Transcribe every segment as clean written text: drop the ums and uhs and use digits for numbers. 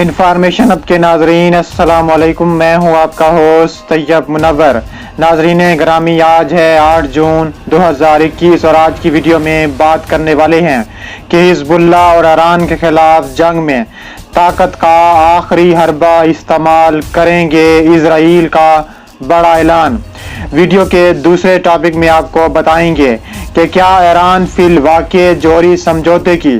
Information अब के नाजरीन अस्सलाम वालेकुम। मैं हूं आपका होस्ट तैयब मुनव्वर। नाजरीन ग्रामी, आज है 8 जून 2021 और आज की वीडियो में बात करने वाले हैं कि हिजबुल्लाह और ईरान के खिलाफ जंग में ताकत का आखिरी हरबा इस्तेमाल करेंगे इजराइल का बड़ा ऐलान। वीडियो के दूसरे टॉपिक में आपको बताएंगे कि क्या ईरान फिल वाक़े जौहरी समझौते की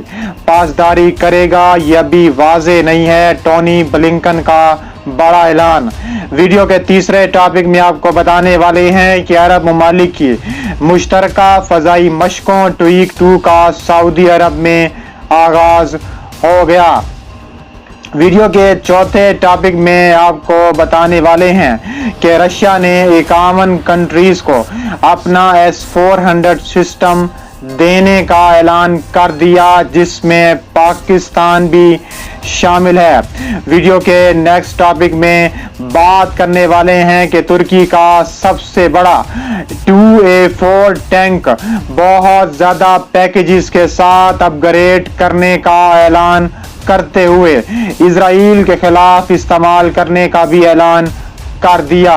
पासदारी करेगा, यह भी वाज़ेह नहीं है। टोनी ब्लिंकन का बड़ा ऐलान। वीडियो के तीसरे टॉपिक में आपको बताने वाले हैं कि अरब ममालिक की मुश्तरका फ़ज़ाई मशकों ट्वीक 2 का सऊदी अरब में आगाज़ हो गया। वीडियो के चौथे टॉपिक में आपको बताने वाले हैं कि रशिया ने 51 कंट्रीज को अपना S-400 सिस्टम देने का ऐलान कर दिया, जिसमें पाकिस्तान भी शामिल है। वीडियो के नेक्स्ट टॉपिक में बात करने वाले हैं कि तुर्की का सबसे बड़ा 2A4 टैंक बहुत ज़्यादा पैकेजेस के साथ अपग्रेड करने का ऐलान करते हुए इजराइल के खिलाफ इस्तेमाल करने का भी ऐलान कर दिया।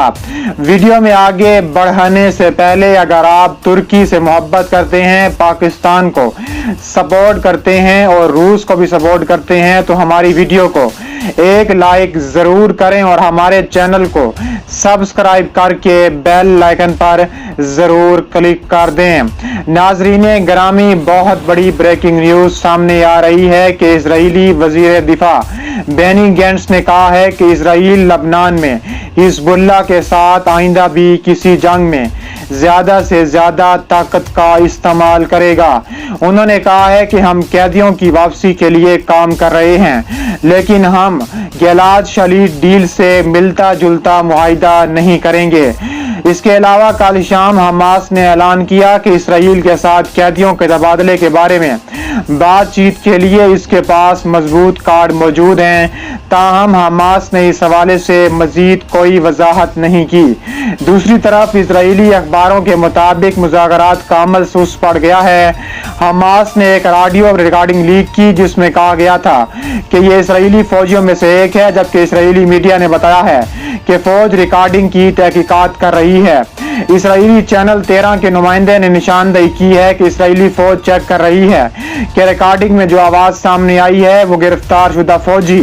वीडियो में आगे बढ़ने से पहले अगर आप तुर्की से मोहब्बत करते हैं, पाकिस्तान को सपोर्ट करते हैं और रूस को भी सपोर्ट करते हैं तो हमारी वीडियो को एक लाइक जरूर करें और हमारे चैनल को सब्सक्राइब करके बेल आइकन पर जरूर क्लिक कर दें। नाजरीन ग्रामी, बहुत बड़ी ब्रेकिंग न्यूज सामने आ रही है कि इजरायली वजीर दिफा बेनी गैंट्स ने कहा है कि इजराइल लबनान में हिजबुल्लाह के साथ आइंदा भी किसी जंग में ज्यादा से ज्यादा ताकत का इस्तेमाल करेगा। उन्होंने कहा है कि हम कैदियों की वापसी के लिए काम कर रहे हैं, लेकिन हम गिलाद शलीद डील से मिलता जुलता मुआहिदा नहीं करेंगे। इसके अलावा कल शाम हमास ने ऐलान किया कि इसराइल के साथ कैदियों के तबादले के बारे में बातचीत के लिए इसके पास मजबूत कार्ड मौजूद हैं। ताहम हमास ने इस हवाले से मजीद कोई वजाहत नहीं की। दूसरी तरफ इजरायली अखबारों के मुताबिक मुज़ाकरात का अमल सुस्त पड़ गया है। हमास ने एक ऑडियो रिकॉर्डिंग लीक की जिसमें कहा गया था कि ये इसराइली फौजियों में से एक है, जबकि इसराइली मीडिया ने बताया है कि फौज रिकॉर्डिंग की तहकीकात कर रही है। इसराइली चैनल 13 के नुमाइंदे ने निशानदेही की है कि इसराइली फौज चेक कर रही है कि रिकॉर्डिंग में जो आवाज सामने आई है वो गिरफ्तार शुदा फौजी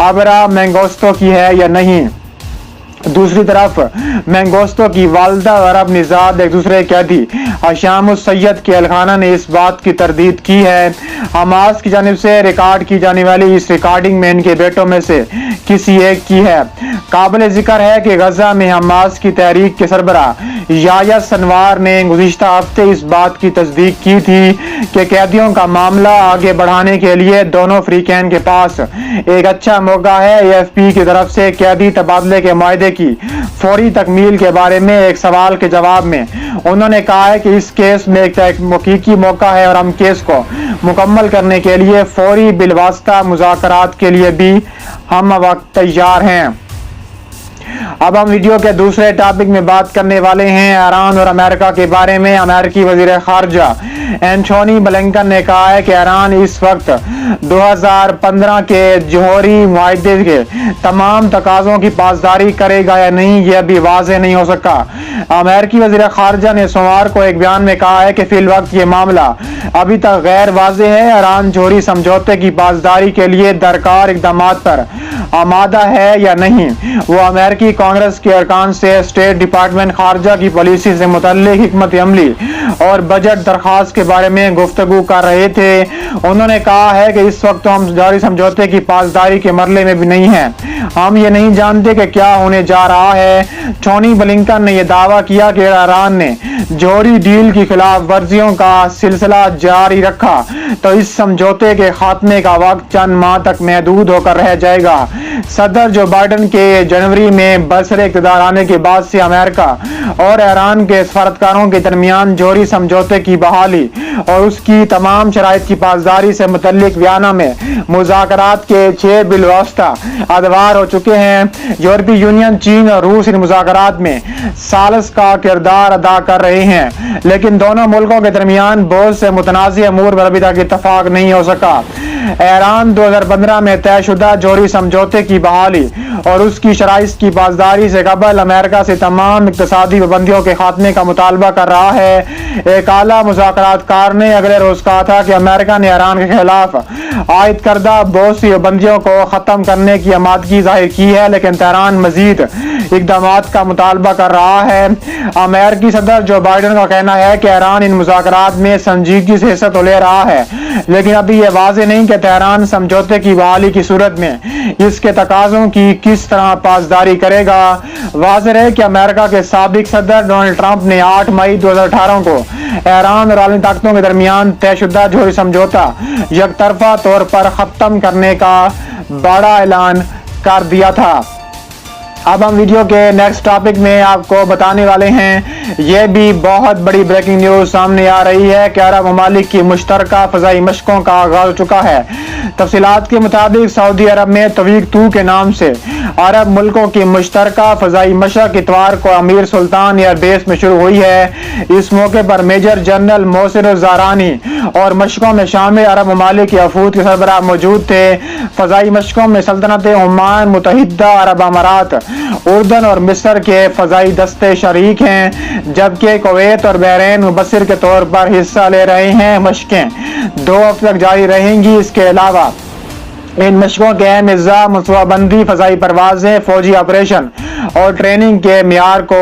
अबरा मेंगोस्तो की है या नहीं। दूसरी तरफ मेंगोस्तो की वालदा और अरब निजाद एक दूसरे कैदी हशाम सैयद के अलखाना ने इस बात की तरदीद की है। हमास की जानिब से रिकॉर्ड की जाने वाली इस रिकॉर्डिंग में इनके बेटों में से किसी एक की है। काबिल जिक्र है कि गजा में हमास की तहरीक के सरबरा याया सनवार ने गुज़िश्ता हफ्ते इस बात की तस्दीक की थी कि कैदियों का मामला आगे बढ़ाने के लिए दोनों फ्रीकैन के पास एक अच्छा मौका है। AFP की तरफ से कैदी तबादले के मुआहदे की फौरी तकमील के बारे में एक सवाल के जवाब में उन्होंने कहा है कि इस केस में एक हकीकी मौका है और हम केस को मुकम्मल करने के लिए फौरी बिलवास्ता मुज़ाकरात के लिए भी हम वक्त तैयार हैं। अब हम वीडियो के दूसरे टॉपिक में बात करने वाले हैं ईरान और अमेरिका के बारे में। अमेरिकी वजीर खारजा एंटोनी ब्लिंकन ने कहा है कि ईरान इस वक्त 2015 के जौहरी मुआहदे के तमाम तकाज़ों की पासदारी करेगा या नहीं, यह भी वाज़ेह नहीं हो सका। अमेरिकी वजीर खारजा ने सोमवार को एक बयान में कहा है कि फिल वक्त ये मामला अभी तक गैर वाज़ेह है। ईरान जौहरी समझौते की पासदारी के लिए दरकार इक़दामात पर आमादा है या नहीं। वो अमेरिकी कांग्रेस के अरकान से स्टेट डिपार्टमेंट खारजा की पॉलिसी से मुतल्लिक हिकमत अमली और बजट दरखास्त के बारे में गुफ्तगू कर रहे थे। उन्होंने कहा है कि इस वक्त हम जौहरी समझौते की पासदारी के मरले में भी नहीं है। हम ये नहीं जानते कि क्या होने जा रहा है। टोनी ब्लिंकन ने यह दावा किया कि ईरान ने जौहरी डील की खिलाफ वर्जियों का सिलसिला जारी रखा तो इस समझौते के खात्मे का वक्त चंद माह तक महदूद होकर रह जाएगा। सदर जो बाइडन के जनवरी में बरसरे इक़्तिदार आने के बाद से अमेरिका और ईरान के सफारतकारों के दरमियान जौहरी समझौते की बहाली और उसकी तमाम शराइत की पासदारी से मुतल्लिक बयाना में मुज़ाकरात के 6 बिलवास्ता अदवार हो चुके हैं। यूरोपीय यूनियन, चीन और रूस इन मुज़ाकरात में सालस का किरदार अदा कर रहे हैं, लेकिन दोनों मुल्कों के दरमियान बहुत से मुतनाज़ अमूर पर अभी तक इत्तफाक नहीं हो सका। ईरान 2015 में तयशुदा जोहरी समझौते की बहाली और उसकी शराइत की पासदारी से कबल अमेरिका से तमाम इक़्तिसादी पाबंदियों के खात्मे का मुतालबा कर रहा है। एक आला मुज़ाकरातकार ने अगले रोज कहा था कि अमेरिका ने ईरान के खिलाफ आयद करदा बहुत सी पाबंदियों को ख़त्म करने की आमादगी जाहिर की है, लेकिन तेहरान मजीद इक़दामात का मुतालबा कर रहा है। अमेरिकी सदर जो बाइडन का कहना है कि ईरान इन मुज़ाकरात में संजीदगी से हिस्सा तो ले रहा है, लेकिन अभी यह वाज़ेह नहीं कि तेहरान समझौते की बहाली की सूरत में इसके तकाज़ों की किस तरह पासदारी करेगा। वाज़ेह है कि अमेरिका के साबिक सदर डोनाल्ड ट्रंप ने 8 मई 2018 को ईरान और आलमी ताकतों के दरमियान तयशुदा जोहरी समझौता यकतरफा तौर पर ख़त्म करने का बड़ा ऐलान कर दिया था। अब हम वीडियो के नेक्स्ट टॉपिक में आपको बताने वाले हैं, ये भी बहुत बड़ी ब्रेकिंग न्यूज सामने आ रही है कि अरब ममालिक की मुश्तरका फ़ज़ाई मशकों का आगाज हो चुका है। तफसीलात के मुताबिक सऊदी अरब में तवीक 2 के नाम से अरब मुल्कों की मुश्तरका फ़ज़ाई मशक इतवार को अमीर सुल्तान एयरबेस में शुरू हुई है। इस मौके पर मेजर जनरल मोहसिन ज़ारानी और मशकों में शामिल अरब ममालिक के वफूद के सरबराह मौजूद थे। फ़ज़ाई मशकों में सल्तनत ओमान, मुत्तहिदा अरब अमारात, उर्दन और मिस्र के फ़ज़ाई दस्ते शरीक हैं, जबकि कुवैत और बहरीन मुबस्सिर के तौर पर हिस्सा ले रहे हैं। मशकें 2 हफ्ते तक जारी रहेंगी। इसके अलावा इन मशकों के अहम हिस्सा मनसूबाबंदी, फ़ज़ाई परवाज़ें, फौजी ऑपरेशन और ट्रेनिंग के मियार को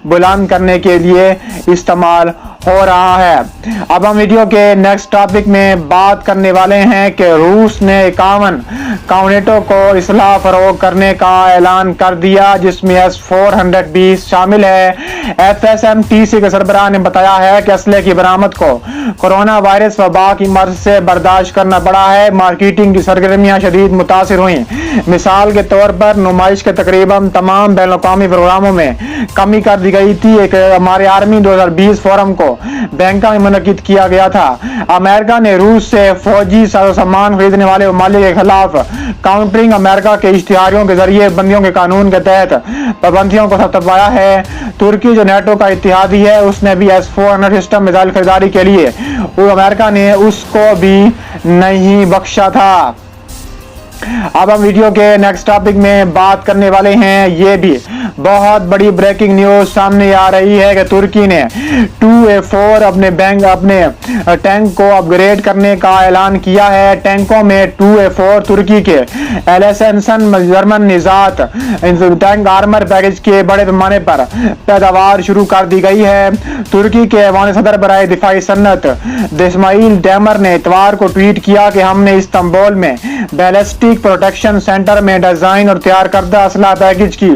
बुलंद करने के लिए इस्तेमाल हो रहा है। अब हम वीडियो के नेक्स्ट टॉपिक में बात करने वाले हैं कि रूस ने 51 काउनेटों को इसलाह फरोग करने का ऐलान कर दिया, जिसमें S-400 शामिल है। FSMTC के सरबराह ने बताया है कि असले की बरामद को कोरोना वायरस वबा की मर्ज से बर्दाश्त करना पड़ा है। मार्केटिंग की सरगर्मियां शदीद मुतासिर हुई। मिसाल के तौर पर नुमाइश के तकरीबन तमाम बैनुल-अक़वामी प्रोग्रामों में कमी कर दी गई थी। एक हमारे आर्मी 2020 फोरम को बैंकॉक में मुनक्किद किया गया था। अमेरिका ने रूस से फौजी सामान खरीदने वाले ममालिक के खिलाफ काउंटरिंग अमेरिका के इश्तिहारियों के जरिए बंदियों के कानून के तहत पाबंदियों को थपथपाया है। तुर्की जो नेटो का इत्तेहादी है, उसने भी S-400 सिस्टम मिसाइल खरीदारी के लिए अमेरिका ने उसको भी नहीं बख्शा था। अब हम वीडियो के नेक्स्ट टॉपिक में बात करने वाले हैं, ये भी बहुत बड़ी ब्रेकिंग न्यूज सामने आ रही है कि तुर्की ने 2A4 अपने टैंक को अपग्रेड करने का ऐलान किया है। टैंकों में 2A4 तुर्की के एलेसेंसन जर्मन निजात टैंक आर्मर पैकेज के बड़े पैमाने पर पैदावार शुरू कर दी गई है। तुर्की के ऐवान सदर बराए दिफाई सन्नत इस्माइल डेमर ने इतवार को ट्वीट किया कि हमने इस्तांबुल में बैलिस्टिक प्रोटेक्शन सेंटर में डिजाइन और तैयार करदा असला पैकेज की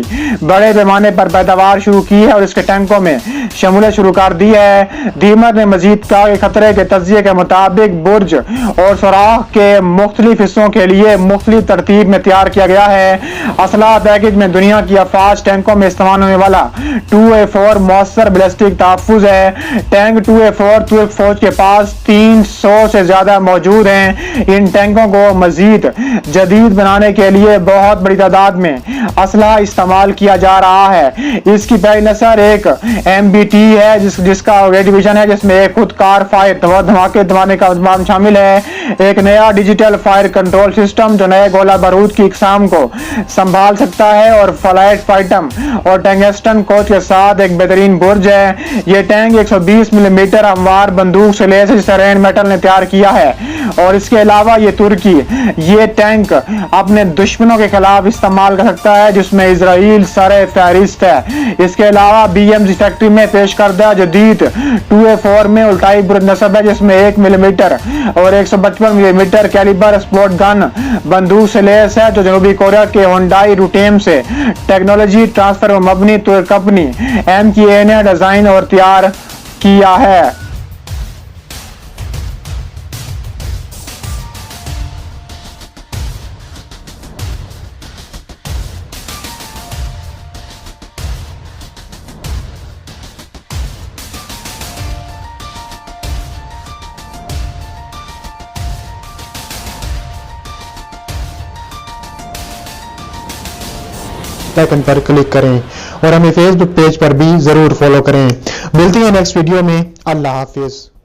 बड़े पैमाने पर पैदावार शुरू की है और इसके टैंकों में शमूलियत शुरू कर दी है। दीमर ने मजीद कहा कि खतरे के तज्जिए के मुताबिक बुर्ज और सुराख के मुख्तलिफ हिस्सों के लिए मुख्तलिफ तरतीब में तैयार किया गया है। असला पैकेज में दुनिया की अफाज टैंकों में इस्तेमाल होने वाला 2A4 मौसर बैलिस्टिक तहफ़्फ़ुज़ है। टैंक 2A4 तुर्क फौज के पास 300 से ज्यादा मौजूद हैं। इन टैंकों को मजीद जदीद बनाने के लिए बहुत बड़ी तादाद में असला इस्तेमाल किया जा रहा है। इसकी पहली नस्ल एक MBT है, जिसका डिवीजन है, जिसमें एक खुद कार फायर धमाके दबाने का इंतजाम शामिल है। एक नया डिजिटल फायर कंट्रोल सिस्टम जो नए गोला बारूद की इकसाम को संभाल सकता है और फ्लाइट फाइटम और टंगस्टन कोच के साथ एक बेहतरीन बुर्ज है। ये टैंक 120 मिलीमीटर हमवार बंदूक से लैस रेन मेटल ने तैयार किया है और इसके अलावा ये तुर्की ये टैंक अपने दुश्मनों के खिलाफ इस्तेमाल कर सकता है, जिसमें इजराइल सरे फहरिस्त है। इसके अलावा BMG फैक्ट्री में पेश करदा जदीद 2A4 में उल्टाई बुरद नस्ब है, जिसमें 1 मिलीमीटर और 155 मिलीमीटर कैलिबर स्पोर्ट गन बंदूक से लैस है, जो जनूबी कोरिया के होंडाई रूटेम से टेक्नोलॉजी ट्रांसफर मबनी तुर्क कंपनी MKA ने डिजाइन और तैयार किया है। بیل آئکن پر کلک کریں اور ہمیں فیس بک پیج پر بھی ضرور فالو کریں. ملتے ہیں نیکسٹ ویڈیو میں. اللہ حافظ.